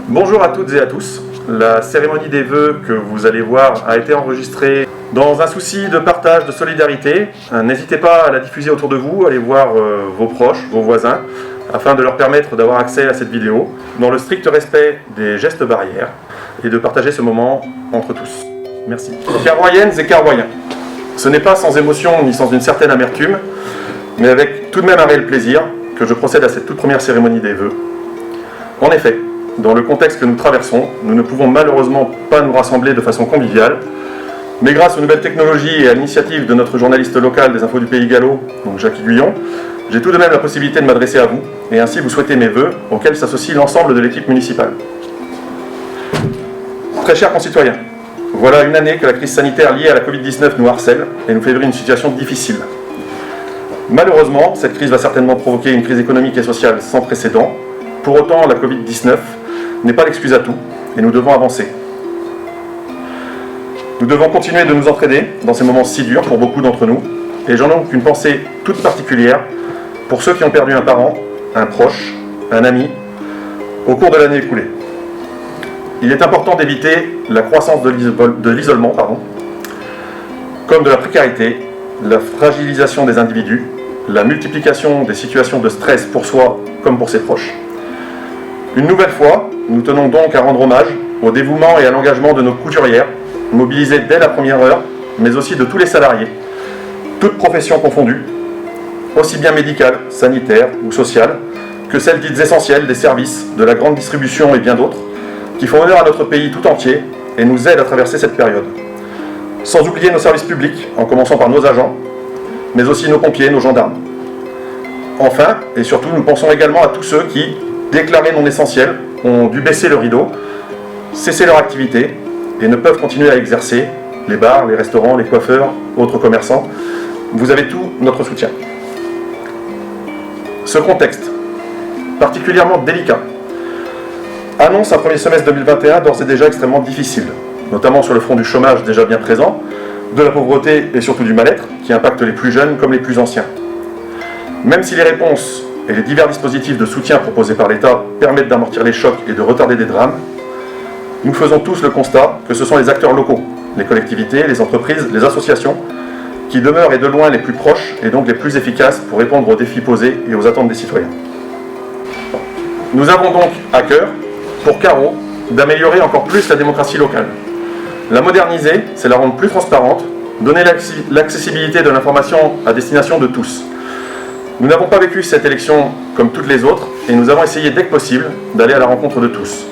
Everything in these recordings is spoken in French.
Bonjour à toutes et à tous. La cérémonie des vœux que vous allez voir a été enregistrée dans un souci de partage, de solidarité. N'hésitez pas à la diffuser autour de vous, allez voir vos proches, vos voisins, afin de leur permettre d'avoir accès à cette vidéo, dans le strict respect des gestes barrières, et de partager ce moment entre tous. Merci. Carroyennes et Carroyens, ce n'est pas sans émotion ni sans une certaine amertume, mais avec tout de même un réel plaisir que je procède à cette toute première cérémonie des vœux. En effet, dans le contexte que nous traversons, nous ne pouvons malheureusement pas nous rassembler de façon conviviale, mais grâce aux nouvelles technologies et à l'initiative de notre journaliste local des Infos du Pays Gallo, donc Jacques Guyon, j'ai tout de même la possibilité de m'adresser à vous et ainsi vous souhaiter mes vœux auxquels s'associe l'ensemble de l'équipe municipale. Très chers concitoyens, voilà une année que la crise sanitaire liée à la Covid-19 nous harcèle et nous fait vivre une situation difficile. Malheureusement, cette crise va certainement provoquer une crise économique et sociale sans précédent. Pour autant, la Covid-19 n'est pas l'excuse à tout et nous devons avancer. Nous devons continuer de nous entraider dans ces moments si durs pour beaucoup d'entre nous et j'en ai donc une pensée toute particulière pour ceux qui ont perdu un parent, un proche, un ami au cours de l'année écoulée. Il est important d'éviter la croissance de l'isolement, comme de la précarité, la fragilisation des individus, la multiplication des situations de stress pour soi comme pour ses proches. Une nouvelle fois, nous tenons donc à rendre hommage au dévouement et à l'engagement de nos couturières, mobilisées dès la première heure, mais aussi de tous les salariés, toutes professions confondues, aussi bien médicales, sanitaires ou sociales, que celles dites essentielles des services, de la grande distribution et bien d'autres, qui font honneur à notre pays tout entier et nous aident à traverser cette période. Sans oublier nos services publics, en commençant par nos agents, mais aussi nos pompiers, nos gendarmes. Enfin, et surtout, nous pensons également à tous ceux qui, déclarés non essentiels, ont dû baisser le rideau, cesser leur activité et ne peuvent continuer à exercer, les bars, les restaurants, les coiffeurs, autres commerçants. Vous avez tout notre soutien. Ce contexte, particulièrement délicat, annonce un premier semestre 2021 d'ores et déjà extrêmement difficile, notamment sur le front du chômage déjà bien présent, de la pauvreté et surtout du mal-être, qui impacte les plus jeunes comme les plus anciens. Même si les réponses et les divers dispositifs de soutien proposés par l'État permettent d'amortir les chocs et de retarder des drames, nous faisons tous le constat que ce sont les acteurs locaux, les collectivités, les entreprises, les associations, qui demeurent et de loin les plus proches et donc les plus efficaces pour répondre aux défis posés et aux attentes des citoyens. Nous avons donc à cœur, pour Carreau, d'améliorer encore plus la démocratie locale. La moderniser, c'est la rendre plus transparente, donner l'accessibilité de l'information à destination de tous. Nous n'avons pas vécu cette élection comme toutes les autres et nous avons essayé dès que possible d'aller à la rencontre de tous.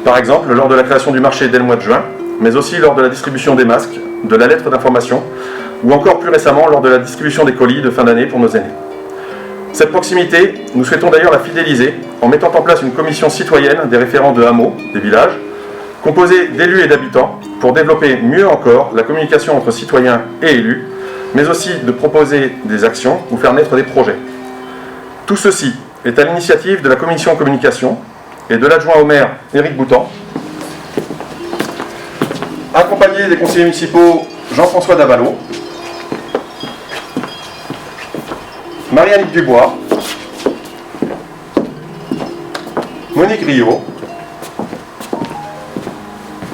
Par exemple, lors de la création du marché dès le mois de juin, mais aussi lors de la distribution des masques, de la lettre d'information, ou encore plus récemment lors de la distribution des colis de fin d'année pour nos aînés. Cette proximité, nous souhaitons d'ailleurs la fidéliser en mettant en place une commission citoyenne des référents de hameaux, des villages, composée d'élus et d'habitants, pour développer mieux encore la communication entre citoyens et élus, mais aussi de proposer des actions ou faire naître des projets. Tout ceci est à l'initiative de la commission communication et de l'adjoint au maire Éric Boutan, accompagné des conseillers municipaux Jean-François Davallot, Marie-Annick Dubois, Monique Rio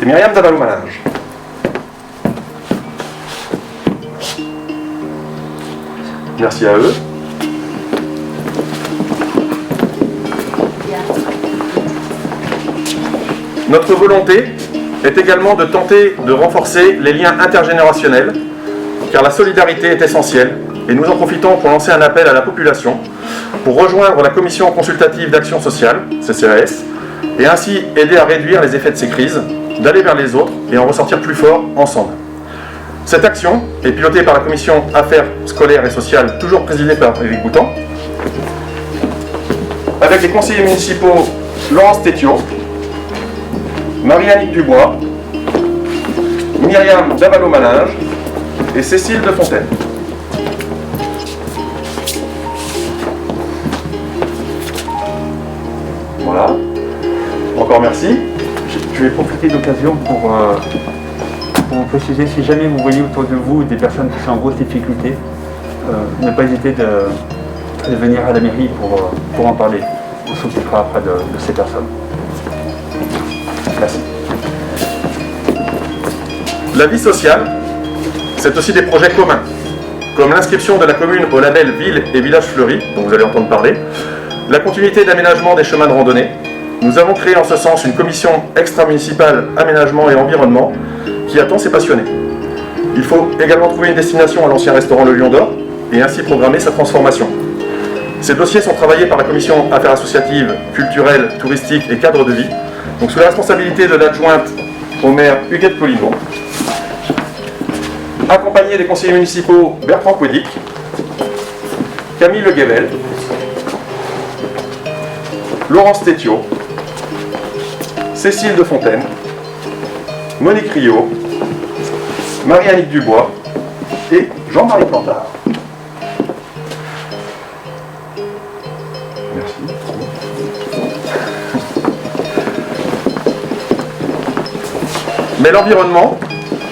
et Myriam Davallot-Malinge. Merci à eux. Notre volonté est également de tenter de renforcer les liens intergénérationnels, car la solidarité est essentielle, et nous en profitons pour lancer un appel à la population pour rejoindre la Commission consultative d'action sociale, CCAS, et ainsi aider à réduire les effets de ces crises, d'aller vers les autres et en ressortir plus fort ensemble. Cette action est pilotée par la commission Affaires scolaires et sociales, toujours présidée par Éric Boutan, avec les conseillers municipaux Laurence Tétiot, Marie-Annick Dubois, Myriam Davallot-Malinge et Cécile de Fontaine. Voilà. Encore merci. Je vais profiter de l'occasion pour vous préciser, si jamais vous voyez autour de vous des personnes qui sont en grosse difficulté, ne pas hésiter de venir à la mairie pour en parler. On s'occupera après de ces personnes. Merci. La vie sociale, c'est aussi des projets communs, comme l'inscription de la commune au label Ville et Village Fleuri, dont vous allez entendre parler, la continuité d'aménagement des chemins de randonnée. Nous avons créé en ce sens une commission extra-municipale aménagement et environnement qui attend ses passionnés. Il faut également trouver une destination à l'ancien restaurant Le Lion d'Or et ainsi programmer sa transformation. Ces dossiers sont travaillés par la commission affaires associatives, culturelles, touristiques et cadre de vie, donc sous la responsabilité de l'adjointe au maire Huguette Collineau, accompagné des conseillers municipaux Bertrand Couedic, Camille Le Guével, Laurence Tétiot, Cécile de Fontaine, Monique Riot, Marie-Annick Dubois et Jean-Marie Plantard. Merci. Mais l'environnement,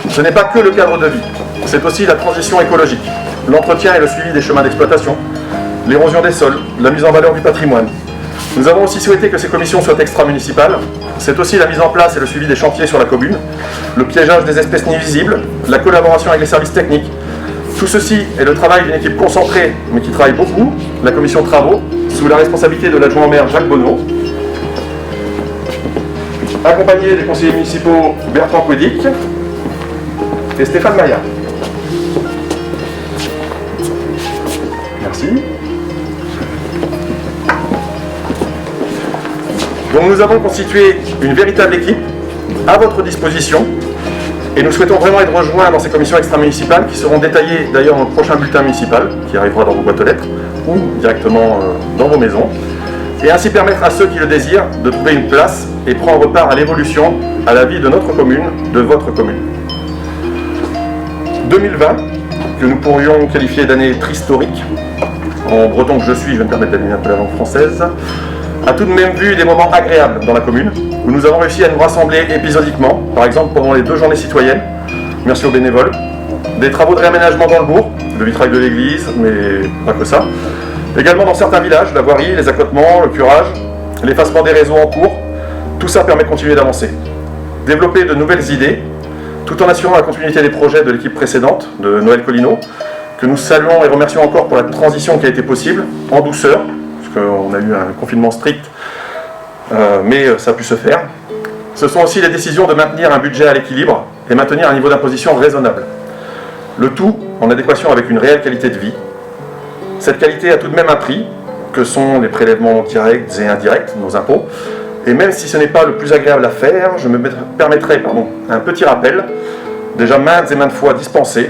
ce n'est pas que le cadre de vie, c'est aussi la transition écologique, l'entretien et le suivi des chemins d'exploitation, l'érosion des sols, la mise en valeur du patrimoine. Nous avons aussi souhaité que ces commissions soient extra-municipales. C'est aussi la mise en place et le suivi des chantiers sur la commune, le piégeage des espèces nuisibles, la collaboration avec les services techniques. Tout ceci est le travail d'une équipe concentrée, mais qui travaille beaucoup, la commission travaux, sous la responsabilité de l'adjoint au maire Jacques Bonneau, accompagné des conseillers municipaux Bertrand Couedic et Stéphane Maillard. Merci. Donc nous avons constitué une véritable équipe à votre disposition et nous souhaitons vraiment être rejoints dans ces commissions extra-municipales qui seront détaillées d'ailleurs dans le prochain bulletin municipal qui arrivera dans vos boîtes aux lettres ou directement dans vos maisons et ainsi permettre à ceux qui le désirent de trouver une place et prendre part à l'évolution, à la vie de notre commune, de votre commune. 2020, que nous pourrions qualifier d'année tristorique, en breton que je suis, je vais me permettre d'aligner un peu la langue française, a tout de même vu des moments agréables dans la commune, où nous avons réussi à nous rassembler épisodiquement, par exemple pendant les 2 journées citoyennes, merci aux bénévoles, des travaux de réaménagement dans le bourg, le vitrail de l'église, mais pas que ça, également dans certains villages, la voirie, les accotements, le curage, l'effacement des réseaux en cours, tout ça permet de continuer d'avancer. Développer de nouvelles idées, tout en assurant la continuité des projets de l'équipe précédente, de Noël Collineau, que nous saluons et remercions encore pour la transition qui a été possible, en douceur, on a eu un confinement strict, mais ça a pu se faire. Ce sont aussi les décisions de maintenir un budget à l'équilibre et maintenir un niveau d'imposition raisonnable. Le tout en adéquation avec une réelle qualité de vie. Cette qualité a tout de même un prix, que sont les prélèvements directs et indirects, nos impôts. Et même si ce n'est pas le plus agréable à faire, je me permettrai un petit rappel, déjà maintes et maintes fois dispensé,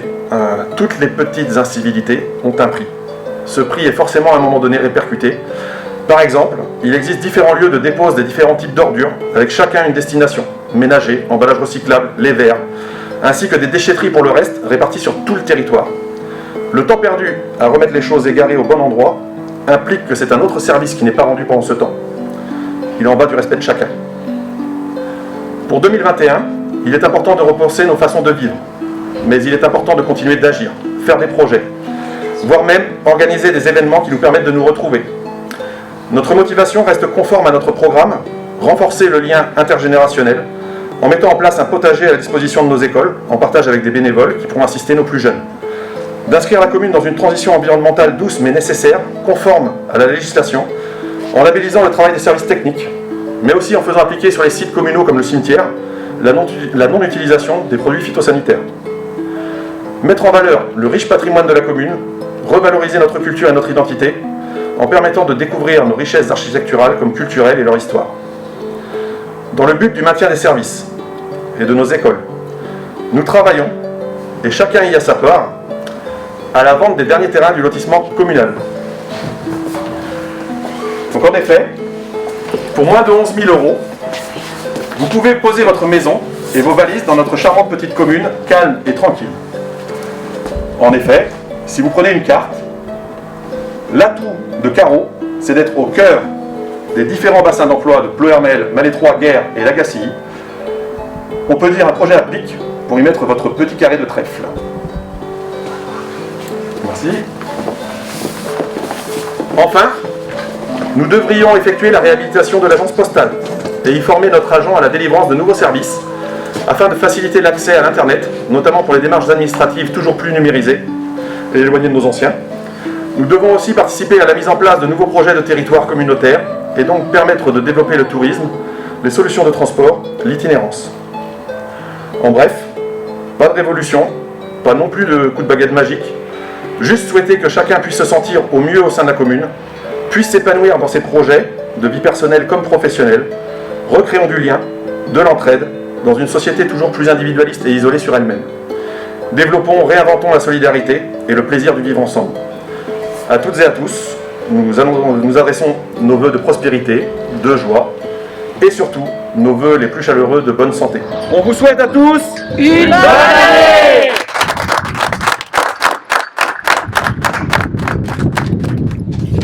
toutes les petites incivilités ont un prix. Ce prix est forcément à un moment donné répercuté. Par exemple, il existe différents lieux de dépose des différents types d'ordures, avec chacun une destination, ménager, emballage recyclable, les verres, ainsi que des déchetteries pour le reste, réparties sur tout le territoire. Le temps perdu à remettre les choses égarées au bon endroit implique que c'est un autre service qui n'est pas rendu pendant ce temps. Il en va du respect de chacun. Pour 2021, il est important de repenser nos façons de vivre, mais il est important de continuer d'agir, faire des projets, voire même organiser des événements qui nous permettent de nous retrouver. Notre motivation reste conforme à notre programme, renforcer le lien intergénérationnel, en mettant en place un potager à la disposition de nos écoles, en partage avec des bénévoles qui pourront assister nos plus jeunes. D'inscrire la commune dans une transition environnementale douce mais nécessaire, conforme à la législation, en labellisant le travail des services techniques, mais aussi en faisant appliquer sur les sites communaux comme le cimetière, la non-utilisation des produits phytosanitaires. Mettre en valeur le riche patrimoine de la commune, revaloriser notre culture et notre identité, en permettant de découvrir nos richesses architecturales comme culturelles et leur histoire. Dans le but du maintien des services et de nos écoles, nous travaillons, et chacun y a sa part, à la vente des derniers terrains du lotissement communal. Donc en effet, pour moins de 11 000 €, vous pouvez poser votre maison et vos valises dans notre charmante petite commune, calme et tranquille. En effet, si vous prenez une carte, l'atout de Carreau, c'est d'être au cœur des différents bassins d'emploi de Ploërmel, Malétroit, Guerre et Lagacilly. On peut dire un projet applique pour y mettre votre petit carré de trèfle. Merci. Enfin, nous devrions effectuer la réhabilitation de l'agence postale et y former notre agent à la délivrance de nouveaux services, afin de faciliter l'accès à l'Internet, notamment pour les démarches administratives toujours plus numérisées et éloignées de nos anciens. Nous devons aussi participer à la mise en place de nouveaux projets de territoire communautaire et donc permettre de développer le tourisme, les solutions de transport, l'itinérance. En bref, pas de révolution, pas non plus de coup de baguette magique, juste souhaiter que chacun puisse se sentir au mieux au sein de la commune, puisse s'épanouir dans ses projets, de vie personnelle comme professionnelle, recréons du lien, de l'entraide, dans une société toujours plus individualiste et isolée sur elle-même. Développons, réinventons la solidarité et le plaisir du vivre ensemble. À toutes et à tous, nous adressons nos vœux de prospérité, de joie et surtout nos vœux les plus chaleureux de bonne santé. On vous souhaite à tous une bonne année!